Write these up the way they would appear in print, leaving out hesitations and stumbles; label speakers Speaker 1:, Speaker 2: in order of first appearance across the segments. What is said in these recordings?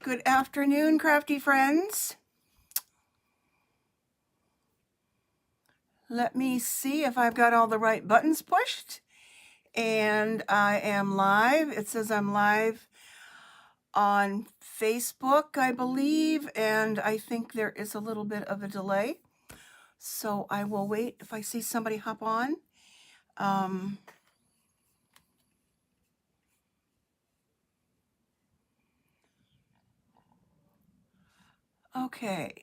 Speaker 1: Good afternoon, crafty friends. Let me see if I've got all the right buttons pushed. And I am live. It says I'm live on Facebook, I believe, and I think there is a little bit of a delay. So I will wait if I see somebody hop on. Okay.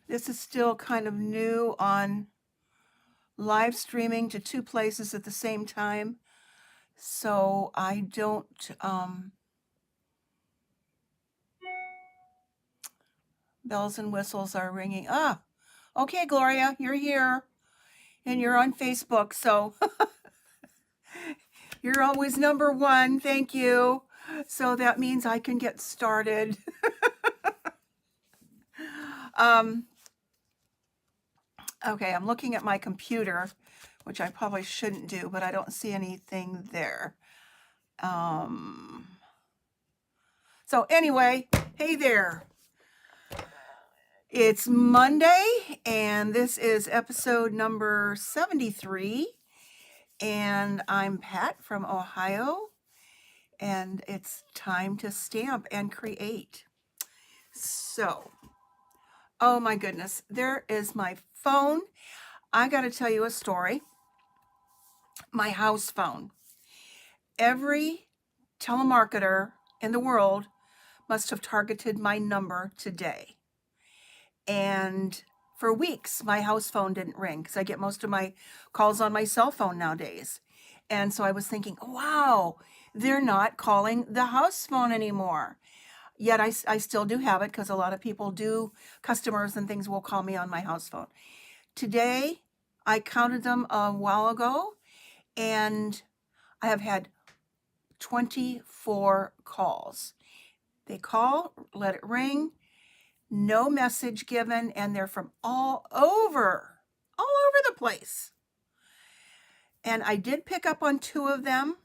Speaker 1: This is still kind of new on live streaming to two places at the same time. So I don't, bells and whistles are ringing. Okay, Gloria, you're here and you're on Facebook. So you're always number one. Thank you. So that means I can get started. Okay, I'm looking at my computer, which I probably shouldn't do, but I don't see anything there. So anyway, hey there. It's Monday, and this is episode number 73, and I'm Pat from Ohio, and it's time to stamp and create. So, oh my goodness, there is my phone. I got to tell you a story. My house phone. Every telemarketer in the world must have targeted my number today. And for weeks, my house phone didn't ring because I get most of my calls on my cell phone nowadays. And so I was thinking, wow, they're not calling the house phone anymore. Yet I still do have it because a lot of people do, customers and things will call me on my house phone. Today, I counted them a while ago, and I have had 24 calls. They call, let it ring, no message given, and they're from all over the place. And I did pick up on two of them.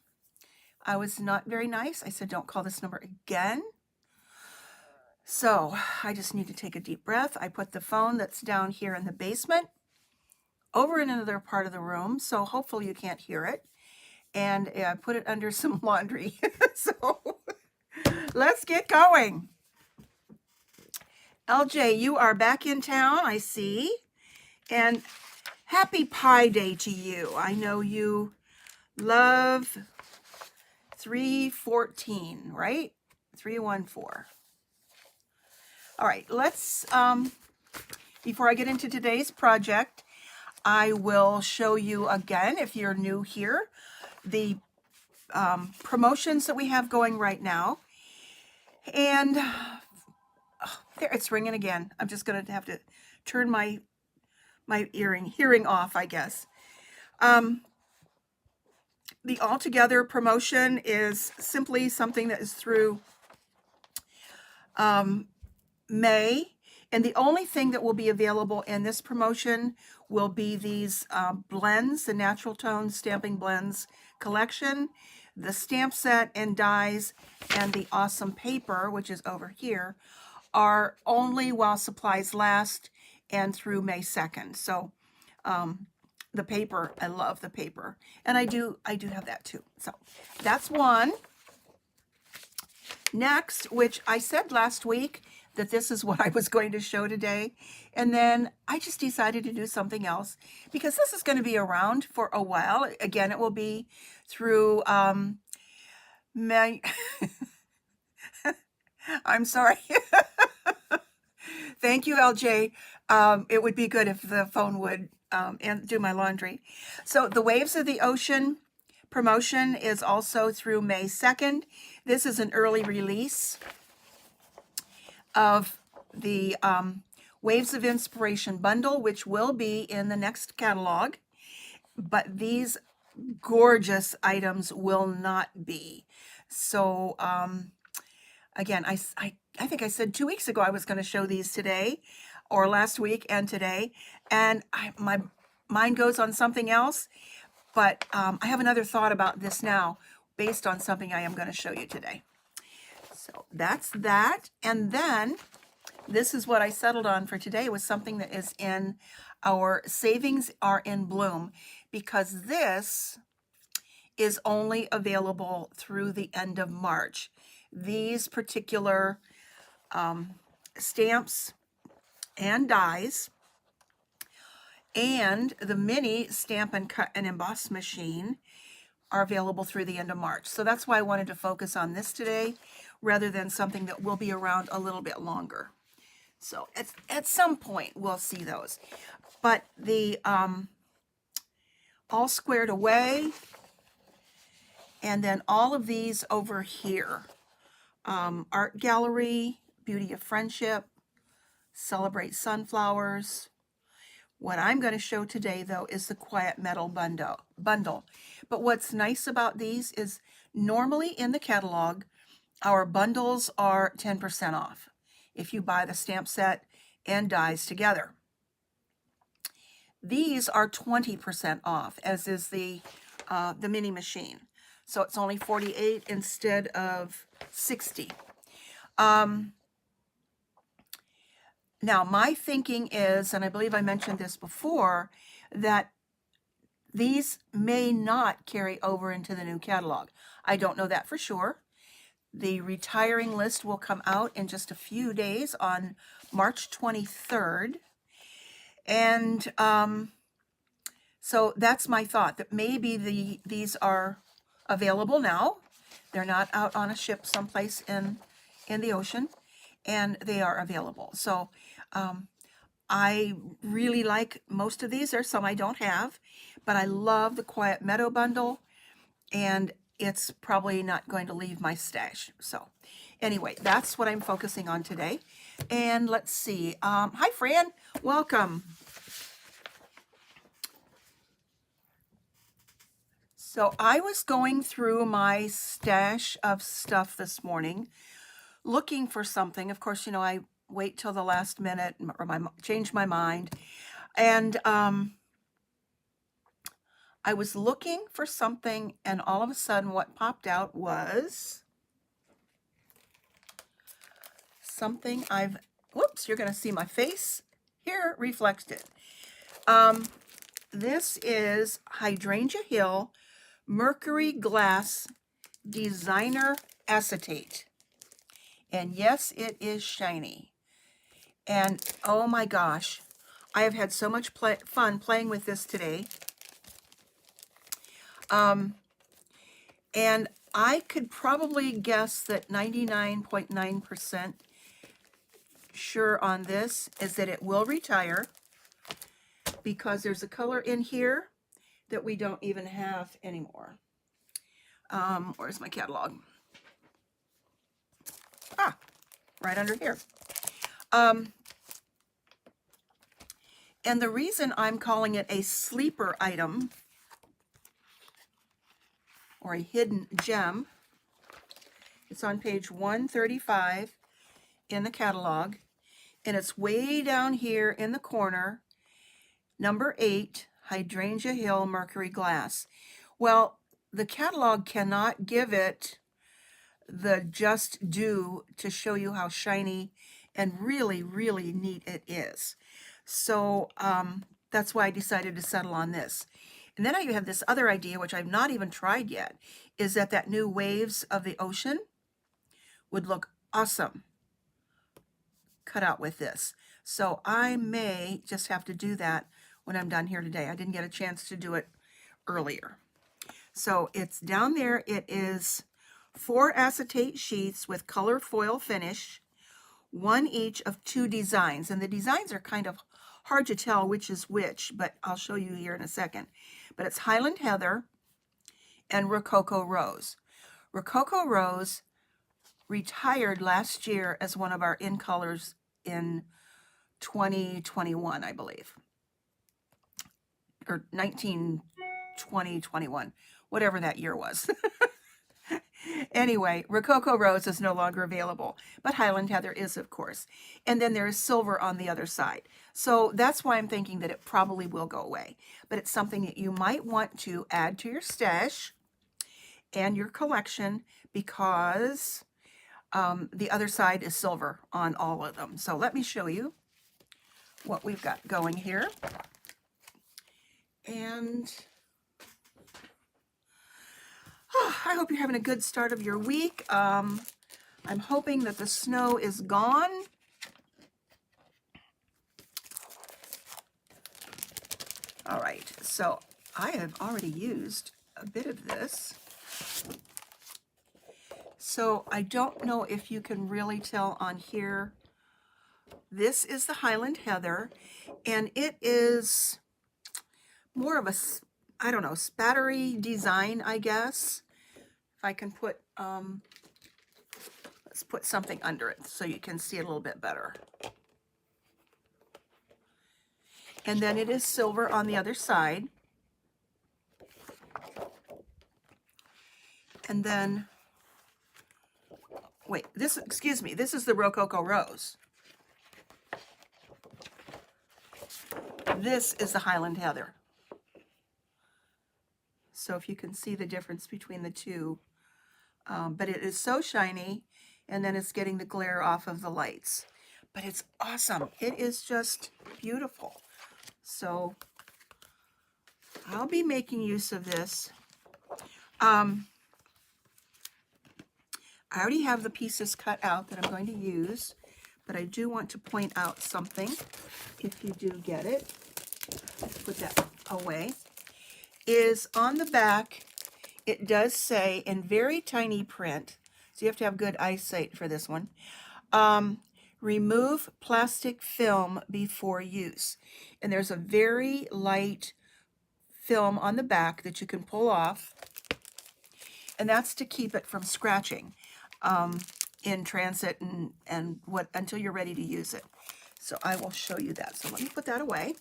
Speaker 1: I was not very nice. I said, don't call this number again. So I just need to take a deep breath. I put the phone that's down here in the basement over in another part of the room, so hopefully you can't hear it. And I put it under some laundry. So let's get going. LJ, you are back in town, I see. And happy Pi Day to you. I know you love 314, right? 314. All right, let's, before I get into today's project, I will show you again, if you're new here, the promotions that we have going right now. And there, it's ringing again. I'm just going to have to turn my hearing off, I guess. The Altogether promotion is simply something that is through May, and the only thing that will be available in this promotion will be these blends, the Natural Tones Stamping Blends collection, the stamp set and dies, and the awesome paper, which is over here, are only while supplies last and through May 2nd. So the paper, I love the paper, and I do have that too. So that's one. Next, which I said last week that this is what I was going to show today, and then I just decided to do something else because this is going to be around for a while. Again, it will be through May. I'm sorry. Thank you, LJ. It would be good if the phone would and do my laundry. So the Waves of the Ocean promotion is also through May 2nd. This is an early release of the Waves of Inspiration bundle, which will be in the next catalog. But these gorgeous items will not be. So again, I think I said 2 weeks ago I was going to show these today, or last week and today, and my mind goes on something else. But I have another thought about this now. based on something I am going to show you today. So that's that. And then this is what I settled on for today, was something that is in our Savings Are in Bloom, because this is only available through the end of March. These particular stamps and dies and the mini Stampin' Cut and Emboss machine are available through the end of March. So that's why I wanted to focus on this today rather than something that will be around a little bit longer. So at some point we'll see those. But the All Squared Away, and then all of these over here. Art Gallery, Beauty of Friendship, Celebrate Sunflowers. What I'm going to show today, though, is the Quiet Meadow bundle. But what's nice about these is normally in the catalog, our bundles are 10% off if you buy the stamp set and dies together. These are 20% off, as is the mini machine. So it's only $48 instead of $60. Now, my thinking is, and I believe I mentioned this before, that these may not carry over into the new catalog. I don't know that for sure. The retiring list will come out in just a few days on March 23rd. And so that's my thought, that maybe these are available now. They're not out on a ship someplace in the ocean, and they are available. So I really like most of these. There's some I don't have, but I love the Quiet Meadow bundle, and it's probably not going to leave my stash. So anyway, that's what I'm focusing on today. And let's see. Hi, Fran. Welcome. So I was going through my stash of stuff this morning, looking for something. Of course, I wait till the last minute or change my mind. And I was looking for something, and all of a sudden what popped out was something whoops, you're going to see my face here reflected. This is Hydrangea Hill Mercury Glass Designer Acetate. And yes, it is shiny. And oh my gosh, I have had so much fun playing with this today. And I could probably guess that 99.9% sure on this is that it will retire, because there's a color in here that we don't even have anymore. Where's my catalog? Right under here. And the reason I'm calling it a sleeper item or a hidden gem, it's on page 135 in the catalog, and it's way down here in the corner, number 8, Hydrangea Hill Mercury Glass. Well, the catalog cannot give it the just due to show you how shiny and really, really neat it is. So that's why I decided to settle on this. And then I have this other idea, which I've not even tried yet, is that new Waves of the Ocean would look awesome cut out with this. So I may just have to do that when I'm done here today. I didn't get a chance to do it earlier. So it's down there. It is 4 acetate sheets with color foil finish, 1 each of 2 designs. And the designs are kind of hard to tell which is which, but I'll show you here in a second. But it's Highland Heather and Rococo Rose. Rococo Rose retired last year as one of our in colors in 2021, I believe. Or 2021, whatever that year was. Anyway, Rococo Rose is no longer available, but Highland Heather is, of course. And then there is silver on the other side. So that's why I'm thinking that it probably will go away. But it's something that you might want to add to your stash. and your collection, because the other side is silver on all of them. So let me show you what we've got going here. And I hope you're having a good start of your week. I'm hoping that the snow is gone. All right, so I have already used a bit of this. So I don't know if you can really tell on here. This is the Highland Heather, and it is more of a, I don't know, spattery design, I guess. If I can put, let's put something under it so you can see it a little bit better. And then it is silver on the other side. And then, wait, excuse me, this is the Rococo Rose. This is the Highland Heather. So if you can see the difference between the two. But it is so shiny, and then it's getting the glare off of the lights. But it's awesome. It is just beautiful. So I'll be making use of this. I already have the pieces cut out that I'm going to use, but I do want to point out something if you do get it. Put that away. Is on the back, it does say in very tiny print, so you have to have good eyesight for this one, remove plastic film before use. And there's a very light film on the back that you can pull off, and that's to keep it from scratching in transit and what until you're ready to use it. So I will show you that. So let me put that away.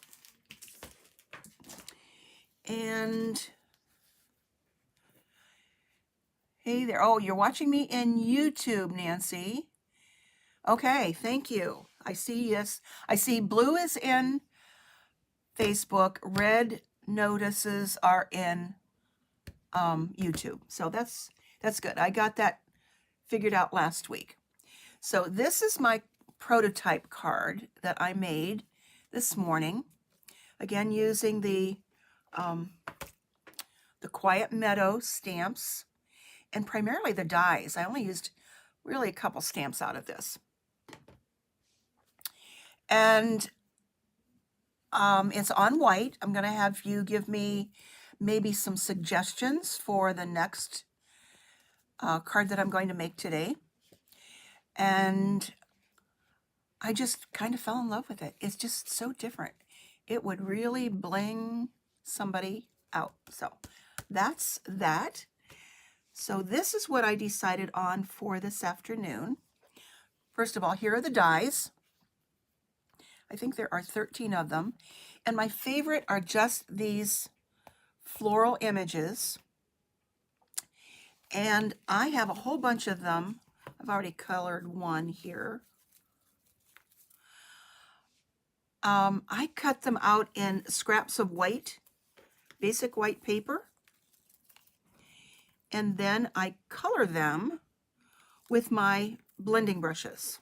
Speaker 1: And hey there. Oh, you're watching me in YouTube, Nancy. Okay, thank you. I see, yes. I see blue is in Facebook. Red notices are in YouTube. So that's good. I got that figured out last week. So this is my prototype card that I made this morning. Again, using the Quiet Meadow stamps, and primarily the dies. I only used really a couple stamps out of this. And it's on white. I'm going to have you give me maybe some suggestions for the next card that I'm going to make today. And I just kind of fell in love with it. It's just so different. It would really bling somebody out. So that's that. So this is what I decided on for this afternoon. First of all, here are the dies. I think there are 13 of them. And my favorite are just these floral images. And I have a whole bunch of them. I've already colored one here. I cut them out in scraps of white, basic white paper. And then I color them with my blending brushes.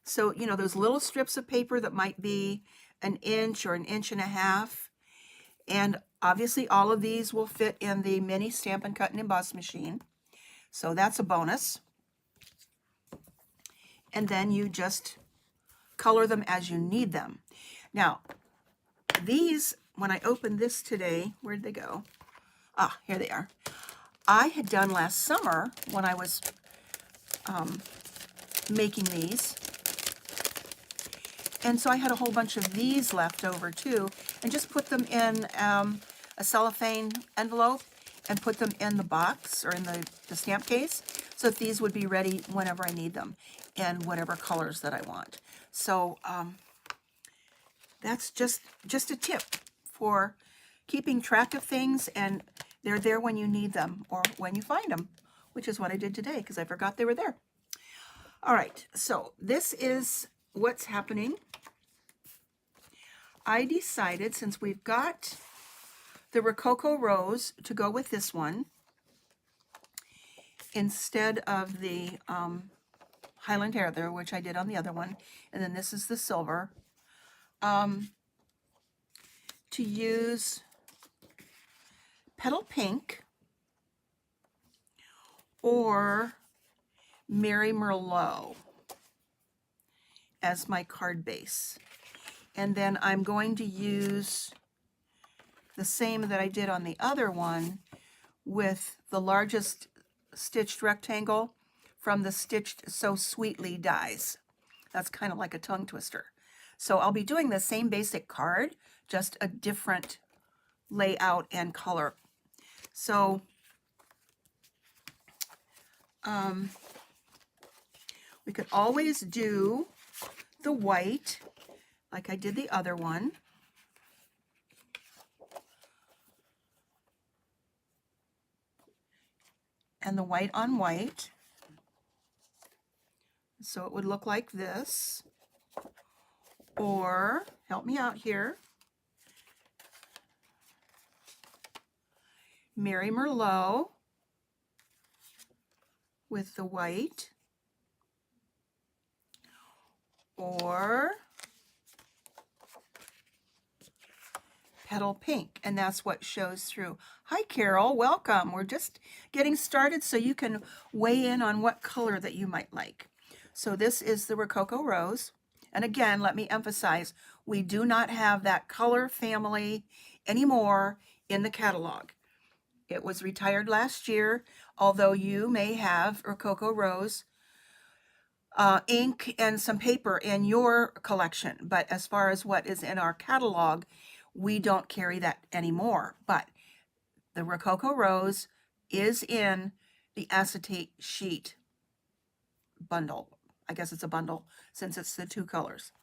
Speaker 1: So, you know, those little strips of paper that might be an inch or an inch and a half. And obviously all of these will fit in the mini Stampin' Cut and Emboss machine. So that's a bonus. And then you just color them as you need them. Now, these, when I opened this today, where'd they go? Ah, here they are. I had done last summer when I was making these. And so I had a whole bunch of these left over too, and just put them in a cellophane envelope and put them in the box or in the stamp case so that these would be ready whenever I need them in whatever colors that I want. So that's just a tip for keeping track of things, and they're there when you need them or when you find them, which is what I did today because I forgot they were there. All right, so this is what's happening. I decided, since we've got the Rococo Rose to go with this one instead of the Highland Heather, which I did on the other one. And then this is the silver. To use Petal Pink or Mary Merlot as my card base. And then I'm going to use the same that I did on the other one with the largest stitched rectangle from the Stitched So Sweetly dies. That's kind of like a tongue twister. So I'll be doing the same basic card, just a different layout and color. So we could always do the white like I did the other one. And the white on white. So it would look like this. Or, help me out here, Mary Merlot with the white. Or Petal Pink, and that's what shows through. Hi Carol, welcome. We're just getting started so you can weigh in on what color that you might like. So this is the Rococo Rose. And again, let me emphasize, we do not have that color family anymore in the catalog. It was retired last year, although you may have Rococo Rose ink and some paper in your collection. But as far as what is in our catalog, we don't carry that anymore. But the Rococo Rose is in the acetate sheet bundle. I guess it's a bundle since it's the two colors.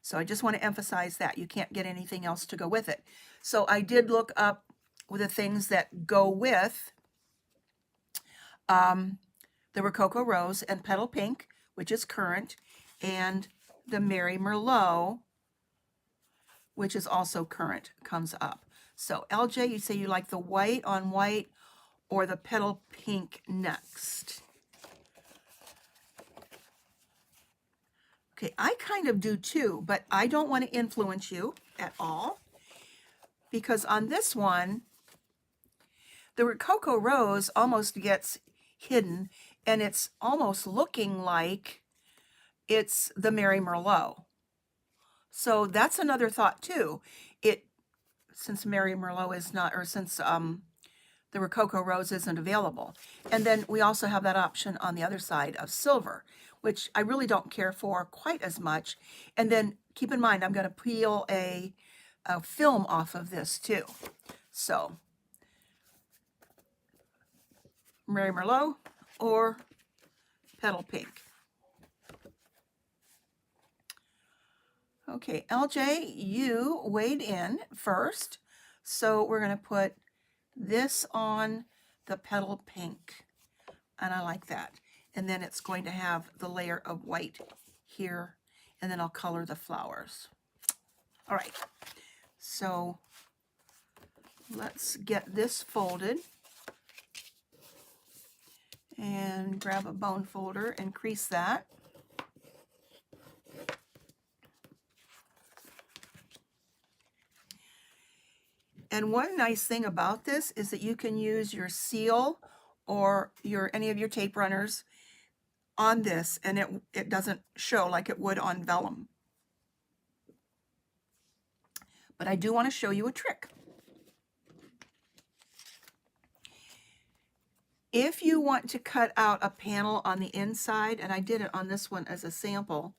Speaker 1: So I just want to emphasize that. You can't get anything else to go with it. So I did look up the things that go with the Rococo Rose and Petal Pink, which is current, and the Mary Merlot, which is also current, comes up. So LJ, you say you like the white on white or the Petal Pink next. Okay, I kind of do too, but I don't want to influence you at all, because on this one, the Rococo Rose almost gets hidden, and it's almost looking like it's the Mary Merlot. So that's another thought too. Since Mary Merlot is not, or since the Rococo Rose isn't available. And then we also have that option on the other side of silver, which I really don't care for quite as much. And then keep in mind, I'm going to peel a film off of this too. So Mary Merlot or Petal Pink. Okay, LJ, you weighed in first. So we're going to put this on the Petal Pink. And I like that. And then it's going to have the layer of white here. And then I'll color the flowers. All right. So let's get this folded. And grab a bone folder and crease that. And one nice thing about this is that you can use your seal or any of your tape runners on this, and it doesn't show like it would on vellum. But I do want to show you a trick. If you want to cut out a panel on the inside, and I did it on this one as a sample,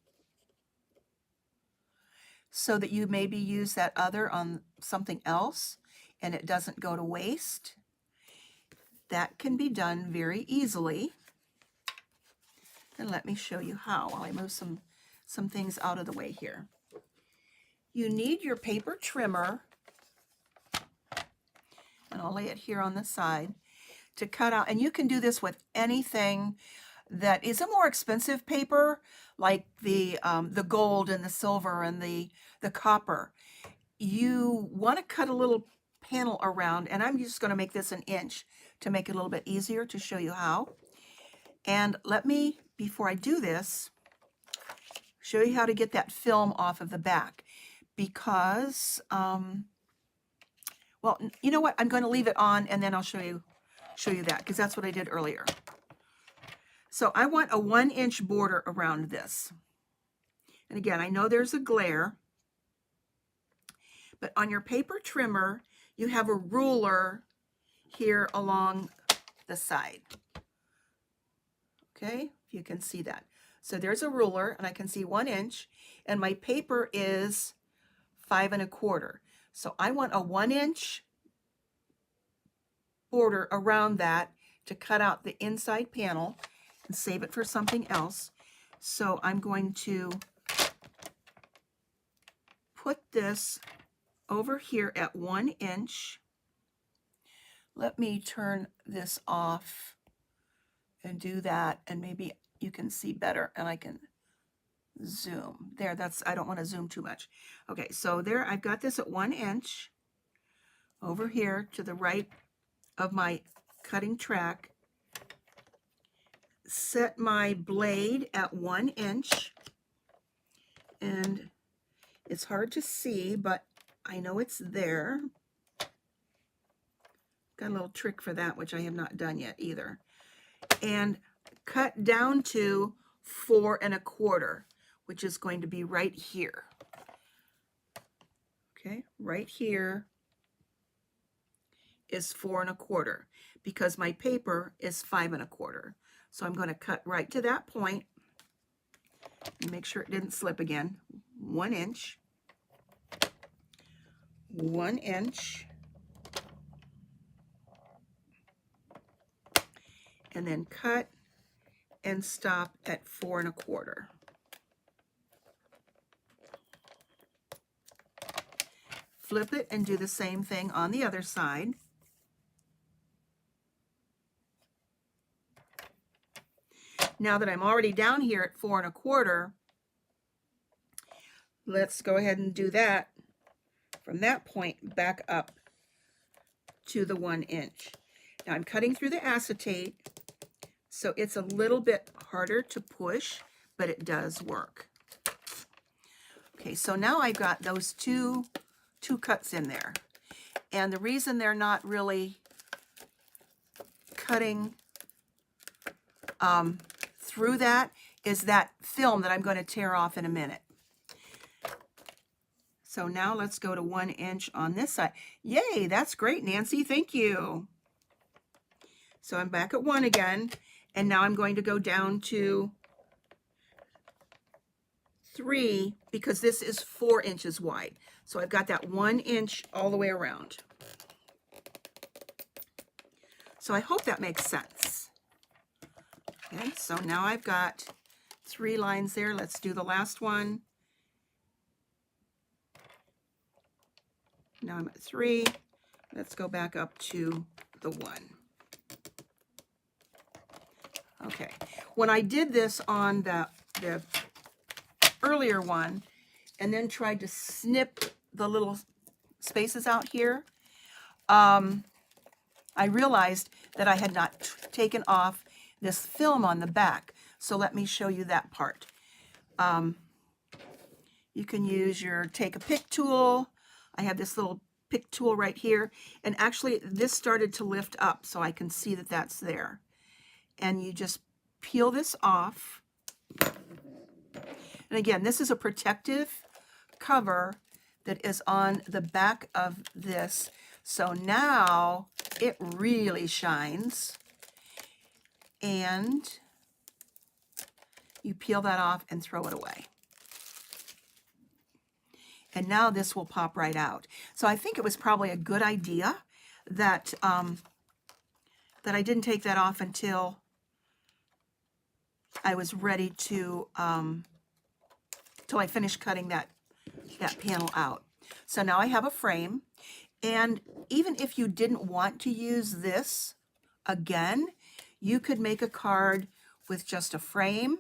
Speaker 1: so that you maybe use that other on something else and it doesn't go to waste, that can be done very easily. And let me show you how while I move some things out of the way here. You need your paper trimmer, and I'll lay it here on the side, to cut out, and you can do this with anything that is a more expensive paper, like the gold and the silver and the copper. You want to cut a little panel around, and I'm just going to make this an inch to make it a little bit easier to show you how. And let me, before I do this, show you how to get that film off of the back, because well, you know what, I'm going to leave it on and then I'll show you that, because that's what I did earlier. So I want a 1-inch border around this. And again, I know there's a glare, but on your paper trimmer, you have a ruler here along the side. Okay, if you can see that. So there's a ruler, and I can see 1 inch, and my paper is 5 1/4. So I want a 1-inch border around that to cut out the inside panel and save it for something else. So I'm going to put this over here at 1 inch. Let me turn this off and do that, and maybe you can see better and I can zoom. There, I don't want to zoom too much. Okay, so there I've got this at 1 inch over here to the right of my cutting track. Set my blade at 1 inch, and it's hard to see, but I know it's there. Got a little trick for that, which I have not done yet either. And cut down to 4 1/4, which is going to be right here. Okay, right here is 4 1/4, because my paper is 5 1/4. So I'm going to cut right to that point and make sure it didn't slip again. 1 inch, 1 inch, and then cut and stop at 4 1/4. Flip it and do the same thing on the other side. Now that I'm already down here at 4 1/4, let's go ahead and do that from that point back up to the 1 inch. Now I'm cutting through the acetate, so it's a little bit harder to push, but it does work. Okay, so now I've got those two cuts in there. And the reason they're not really cutting through that is that film that I'm going to tear off in a minute. So now let's go to 1 inch on this side. Yay, that's great, Nancy, thank you. So I'm back at 1 again, and now I'm going to go down to 3, because this is 4 inches wide. So I've got that 1 inch all the way around. So I hope that makes sense. Okay, so now I've got 3 lines there. Let's do the last one. Now I'm at 3. Let's go back up to the 1. Okay, when I did this on the earlier one and then tried to snip the little spaces out here, I realized that I had not taken off this film on the back. So let me show you that part. You can use your take a pick tool. I have this little pick tool right here, and actually this started to lift up so I can see that that's there. And you just peel this off. And again, this is a protective cover that is on the back of this. So now it really shines. And you peel that off and throw it away. And now this will pop right out. So I think it was probably a good idea that that I didn't take that off until I was ready to, till I finished cutting that panel out. So now I have a frame, and even if you didn't want to use this again, you could make a card with just a frame.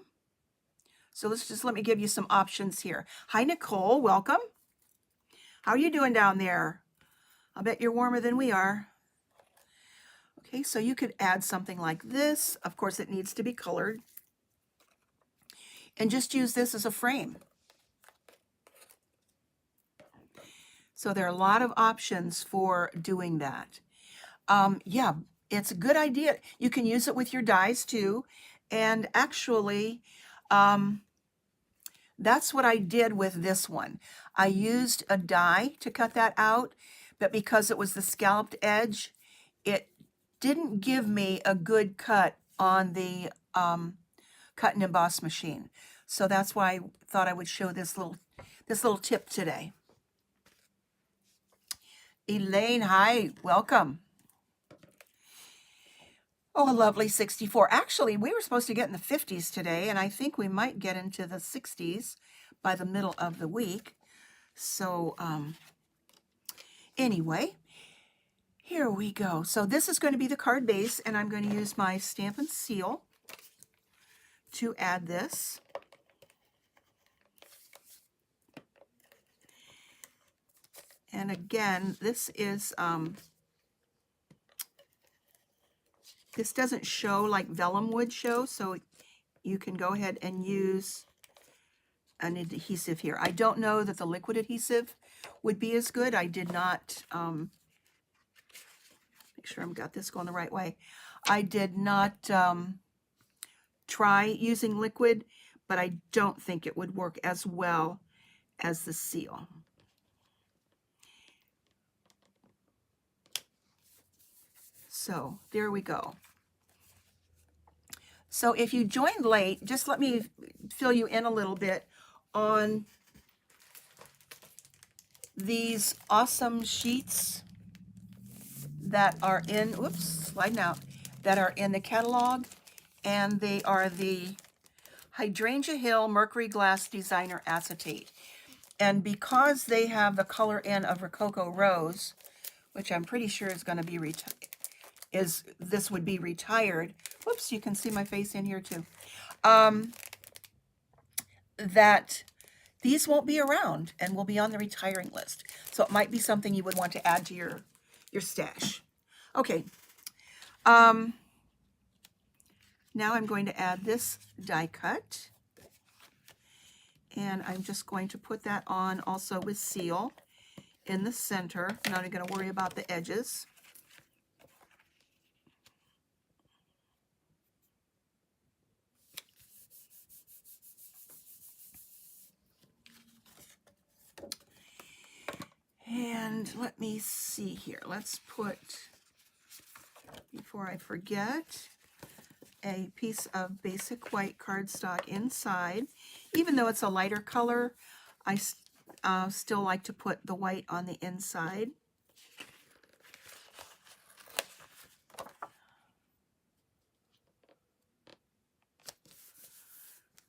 Speaker 1: So let me give you some options here. Hi, Nicole, welcome. How are you doing down there? I bet you're warmer than we are. Okay, so you could add something like this. Of course, it needs to be colored. And just use this as a frame. So there are a lot of options for doing that. Yeah, it's a good idea. You can use it with your dies too. And actually, that's what I did with this one. I used a die to cut that out, but because it was the scalloped edge, it didn't give me a good cut on the cut and emboss machine. So that's why I thought I would show this little tip today. Elaine, hi, welcome. Oh, a lovely 64. Actually, we were supposed to get in the 50s today, and I think we might get into the 60s by the middle of the week. So anyway, here we go. So this is going to be the card base, and I'm going to use my Stampin' Seal to add this. And again, this is, this doesn't show like vellum would show, so you can go ahead and use an adhesive here. I don't know that the liquid adhesive would be as good. I did not, make sure I've got this going the right way. I did not try using liquid, but I don't think it would work as well as the seal. So there we go. So if you joined late, just let me fill you in a little bit on these awesome sheets that are in, whoops, sliding out, that are in the catalog. And they are the Hydrangea Hill Mercury Glass Designer Acetate. And because they have the color in of Rococo Rose, which I'm pretty sure is going to be this would be retired. Whoops, you can see my face in here too. That these won't be around and will be on the retiring list. So it might be something you would want to add to your stash. Okay. Now I'm going to add this die cut. And I'm just going to put that on also with seal in the center. I'm not going to worry about the edges. And let me see here. Let's put, before I forget, a piece of basic white cardstock inside. Even though it's a lighter color, I still like to put the white on the inside.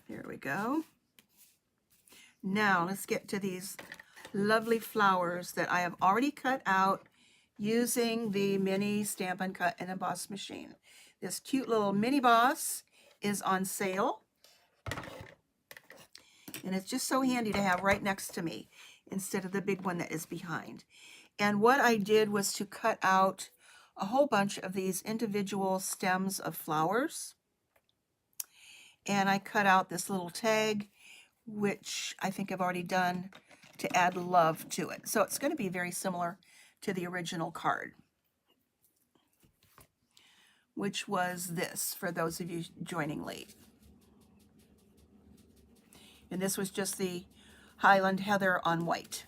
Speaker 1: There we go. Now let's get to these lovely flowers that I have already cut out using the mini Stampin' Cut and Emboss machine. This cute little mini boss is on sale. And it's just so handy to have right next to me instead of the big one that is behind. And what I did was to cut out a whole bunch of these individual stems of flowers. And I cut out this little tag, which I think I've already done, to add love to it. So it's going to be very similar to the original card, which was this, for those of you joining late. And this was just the Highland Heather on white.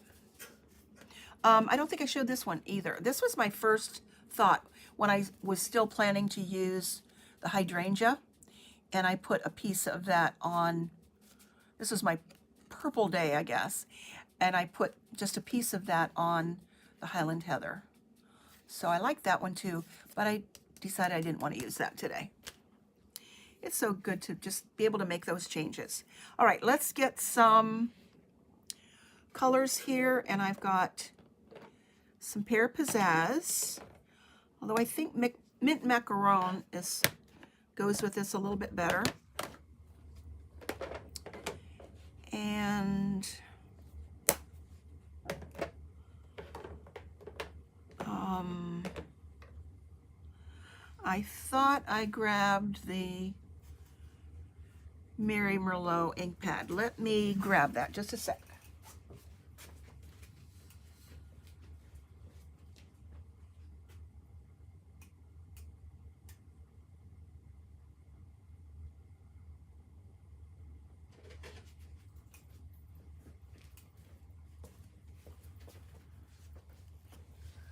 Speaker 1: I don't think I showed this one either. This was my first thought when I was still planning to use the Hydrangea, and I put a piece of that on, this was my purple day, I guess, and I put just a piece of that on the Highland Heather. So I like that one too, but I decided I didn't want to use that today. It's so good to just be able to make those changes. All right, let's get some colors here, and I've got some Pear Pizzazz, although I think Mint Macaron goes with this a little bit better. And I thought I grabbed the Mary Merlot ink pad. Let me grab that just a sec.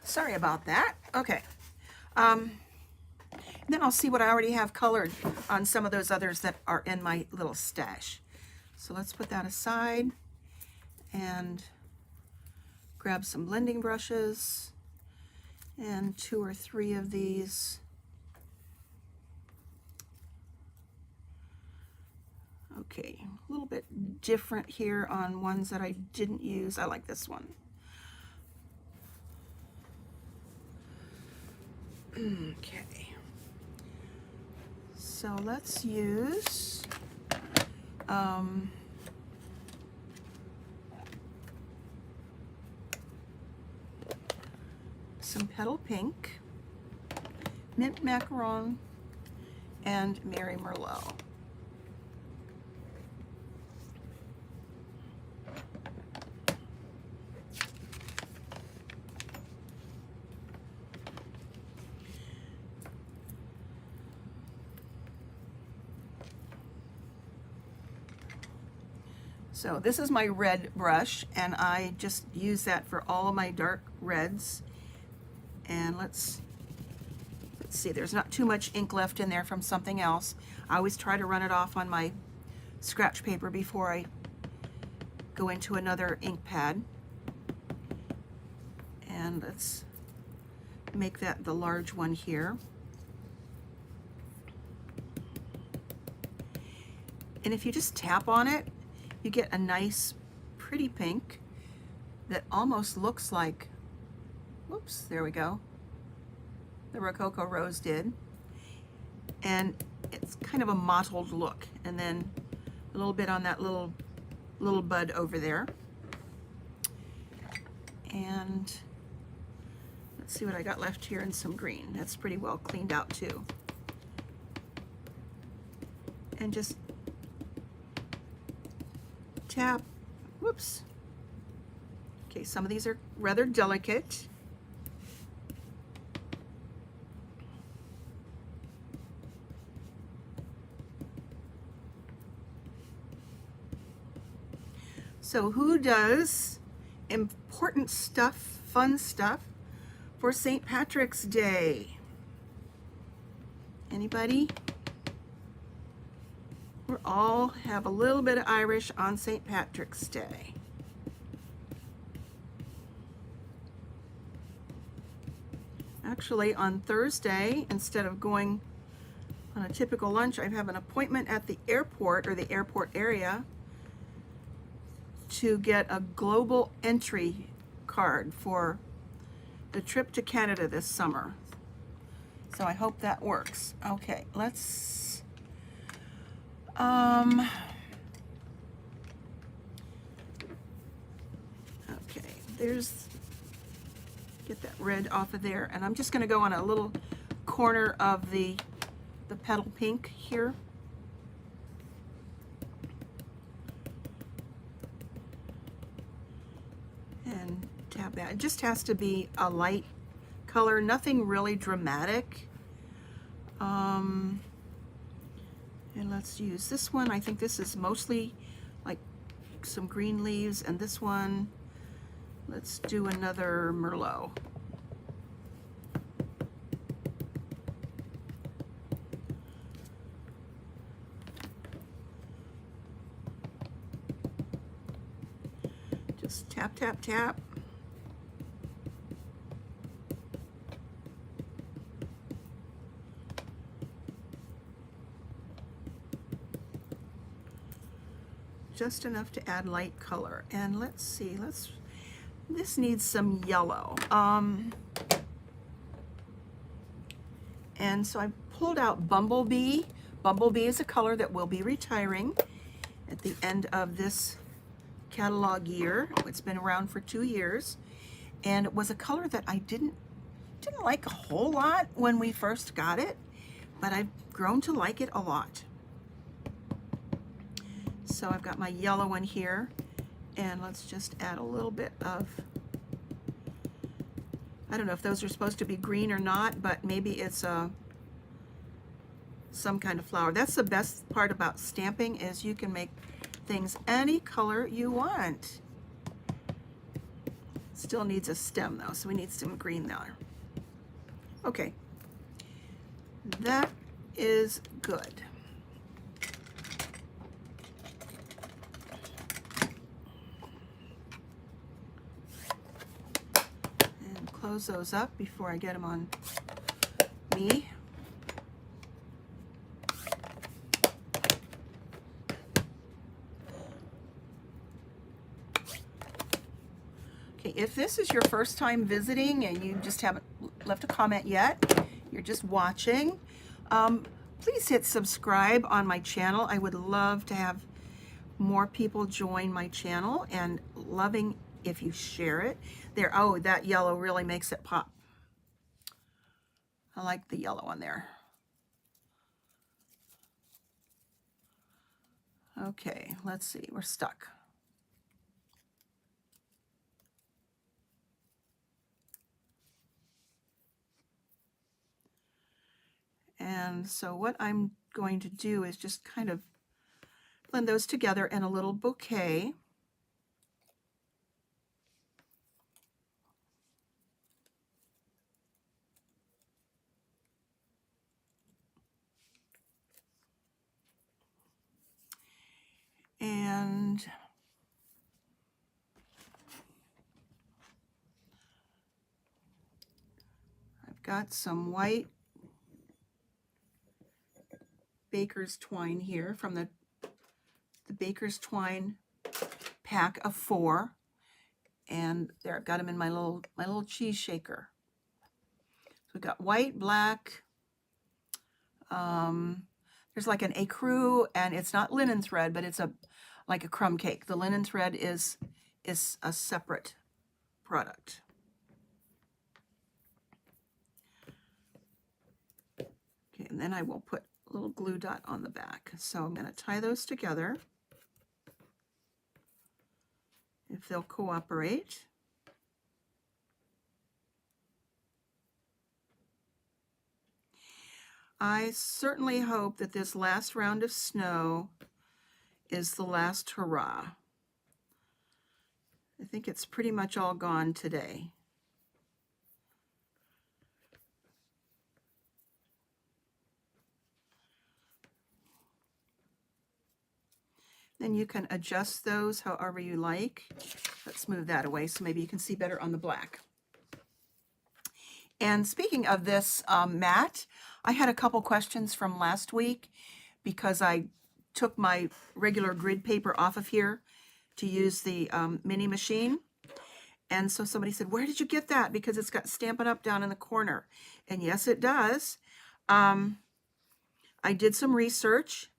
Speaker 1: Sorry about that. Okay. Then I'll see what I already have colored on some of those others that are in my little stash. So let's put that aside and grab some blending brushes and 2 or 3 of these. Okay, a little bit different here on ones that I didn't use. I like this one. Okay, so let's use some Petal Pink, Mint Macaron, and Mary Merlot. So this is my red brush, and I just use that for all of my dark reds. And let's see, there's not too much ink left in there from something else. I always try to run it off on my scratch paper before I go into another ink pad. And let's make that the large one here. And if you just tap on it, you get a nice pretty pink that almost looks like, whoops, there we go, the Rococo Rose did. And it's kind of a mottled look, and then a little bit on that little bud over there. And let's see what I got left here in some green. That's pretty well cleaned out too. And just tap, whoops. Okay, some of these are rather delicate. So who does important stuff, fun stuff for St. Patrick's Day? Anybody? We all have a little bit of Irish on St. Patrick's Day. Actually, on Thursday, instead of going on a typical lunch, I have an appointment at the airport, or the airport area, to get a global entry card for the trip to Canada this summer. So I hope that works. Okay, let's okay, get that red off of there, and I'm just going to go on a little corner of the Petal Pink here. And tap that. It just has to be a light color, nothing really dramatic. And let's use this one. I think this is mostly like some green leaves, and this one, let's do another Merlot. Just tap, tap, tap. Just enough to add light color. And let's see, this needs some yellow. And so I pulled out Bumblebee. Bumblebee is a color that will be retiring at the end of this catalog year. It's been around for 2 years, and it was a color that I didn't Didn't like a whole lot when we first got it, but I've grown to like it a lot. So I've got my yellow one here, and let's just add a little bit of, I don't know if those are supposed to be green or not, but maybe it's some kind of flower. That's the best part about stamping, is you can make things any color you want. Still needs a stem though, so we need some green there. Okay, that is good. And close those up before I get them on me. Okay, if this is your first time visiting and you just haven't left a comment yet, you're just watching, please hit subscribe on my channel. I would love to have more people join my channel, and loving if you share it. There, oh, that yellow really makes it pop. I like the yellow on there. Okay, let's see, we're stuck. And so what I'm going to do is just kind of blend those together in a little bouquet. And I've got some white baker's twine here from the baker's twine pack of 4, and there I've got them in my little cheese shaker. So we've got white, black, there's like an ecru, and it's not linen thread, but it's like a crumb cake. The linen thread is a separate product. Okay, and then I will put a little glue dot on the back. So I'm going to tie those together, if they'll cooperate. I certainly hope that this last round of snow is the last hurrah. I think it's pretty much all gone today. Then you can adjust those however you like. Let's move that away so maybe you can see better on the black. And speaking of this mat, I had a couple questions from last week because I took my regular grid paper off of here to use the mini machine. And so somebody said, where did you get that? Because it's got Stampin' Up! Down in the corner. And yes, it does. I did some research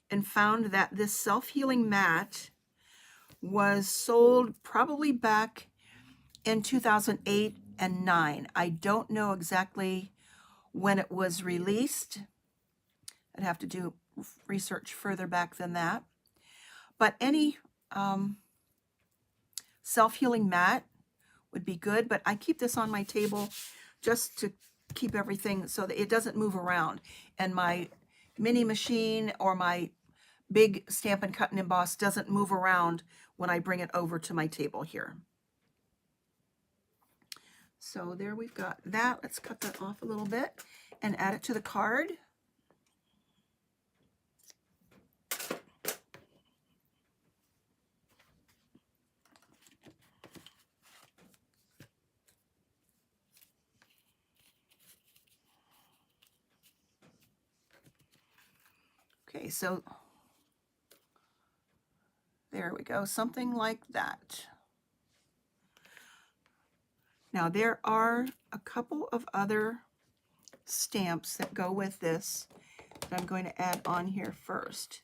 Speaker 1: and found that this self-healing mat was sold probably back in 2008 and 9. I don't know exactly when it was released. I'd have to do research further back than that. But any self-healing mat would be good, but I keep this on my table just to keep everything so that it doesn't move around. And my mini machine or my big Stampin' Cut and Emboss doesn't move around when I bring it over to my table here. So there we've got that. Let's cut that off a little bit and add it to the card. Okay, so there we go, something like that. Now there are a couple of other stamps that go with this that I'm going to add on here first.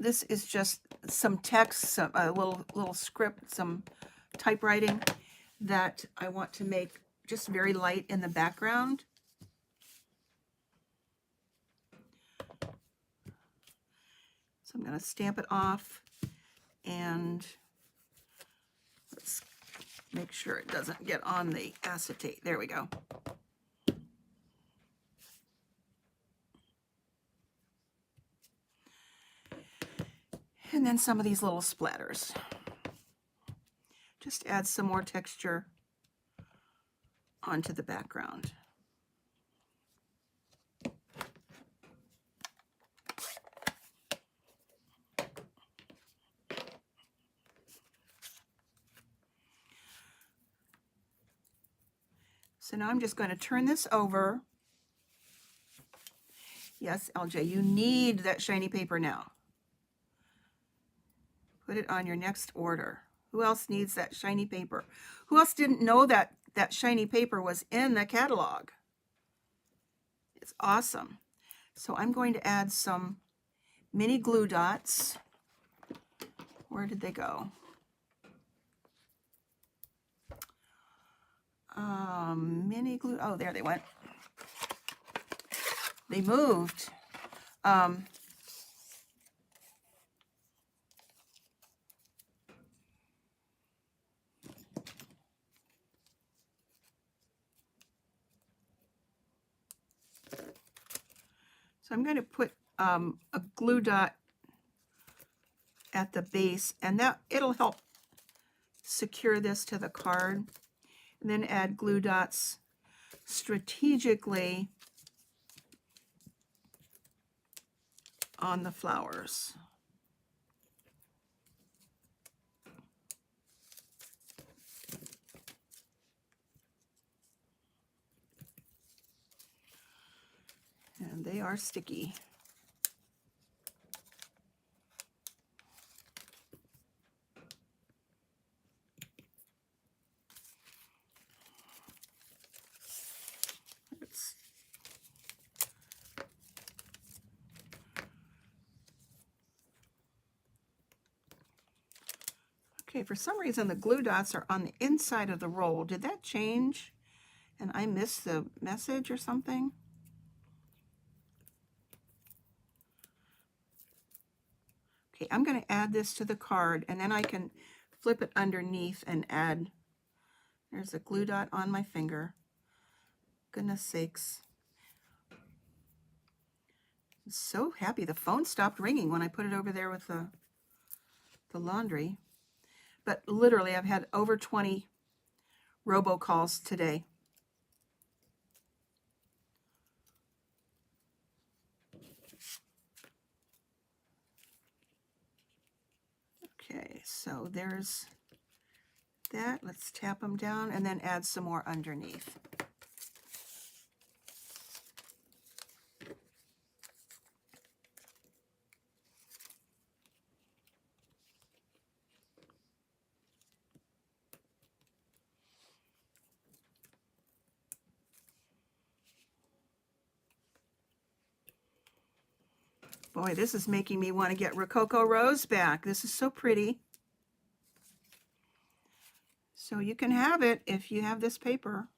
Speaker 1: this is just some text, a little script, some typewriting that I want to make just very light in the background. So I'm going to stamp it off, and let's make sure it doesn't get on the acetate. There we go. And then some of these little splatters. Just add some more texture onto the background. So now I'm just going to turn this over. Yes, LJ, you need that shiny paper now. Put it on your next order. Who else needs that shiny paper? Who else didn't know that that shiny paper was in the catalog? It's awesome. So I'm going to add some mini glue dots. Where did they go? Mini glue, oh, there they went. They moved. So I'm going to put a glue dot at the base, and that it'll help secure this to the card. And then add glue dots strategically on the flowers. And they are sticky. Okay, for some reason the glue dots are on the inside of the roll. Did that change and I missed the message or something? Okay, I'm going to add this to the card, and then I can flip it underneath and add. There's a glue dot on my finger. Goodness sakes. I'm so happy the phone stopped ringing when I put it over there with the laundry. But literally, I've had over 20 robocalls today. Okay, so there's that. Let's tap them down and then add some more underneath. Boy, this is making me want to get Rococo Rose back. This is so pretty. So you can have it if you have this paper.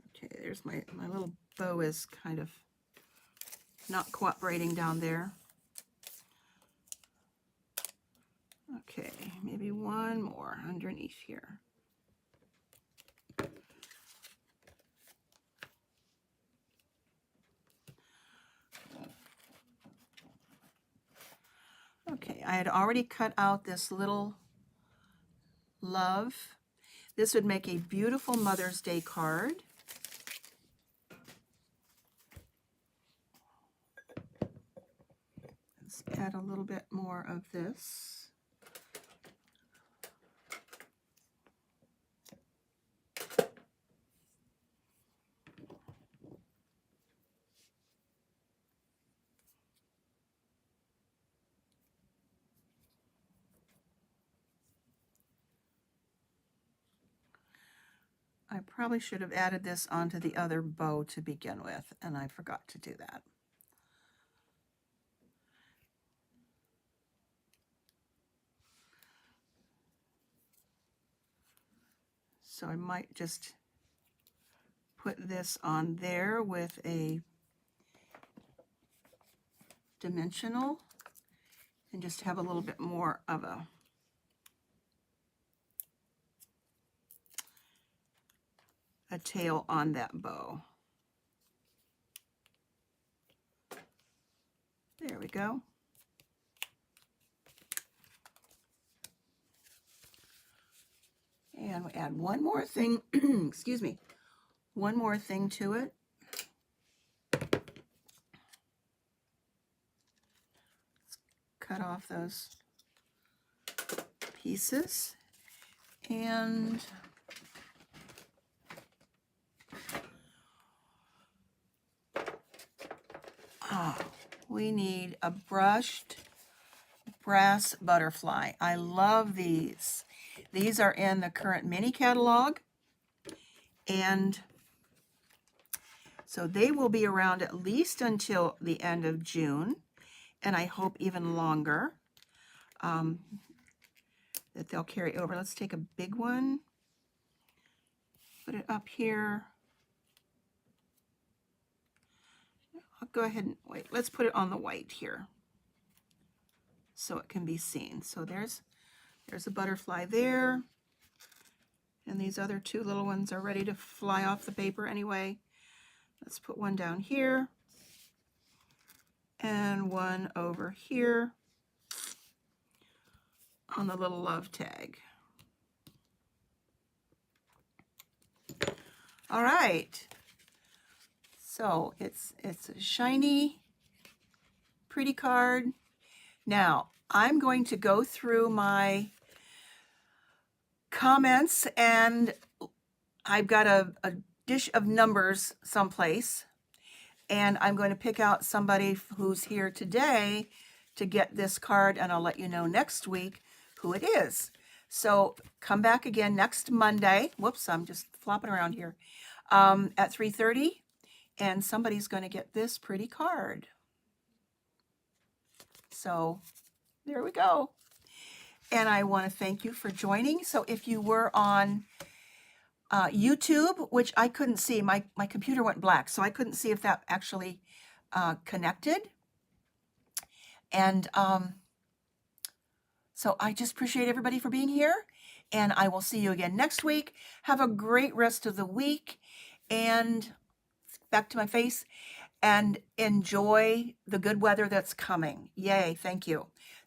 Speaker 1: Okay, there's my little bow is kind of not cooperating down there. Okay, maybe one more underneath here. Okay, I had already cut out this little love. This would make a beautiful Mother's Day card. Let's add a little bit more of this. probably should have added this onto the other bow to begin with, and I forgot to do that. So I might just put this on there with a dimensional and just have a little bit more of a tail on that bow. There we go. And we add one more thing, excuse me, one more thing to it. Let's cut off those pieces. And we need a brushed brass butterfly. I love these. These are in the current mini catalog, and so they will be around at least until the end of June, and I hope even longer that they'll carry over. Let's take a big one, put it up here. I'll go ahead and wait. Let's put it on the white here so it can be seen. So there's a butterfly there, and these other two little ones are ready to fly off the paper anyway. Let's put one down here and one over here on the little love tag. All right, so it's a shiny, pretty card. Now I'm going to go through my comments, and I've got a dish of numbers someplace, and I'm going to pick out somebody who's here today to get this card, and I'll let you know next week who it is. So come back again next Monday. Whoops, I'm just flopping around here. At 3:30, and somebody's going to get this pretty card. So there we go. And I want to thank you for joining. So if you were on YouTube, which I couldn't see, my computer went black, so I couldn't see if that actually connected. And so I just appreciate everybody for being here, and I will see you again next week. Have a great rest of the week, and back to my face, and enjoy the good weather that's coming. Yay, thank you.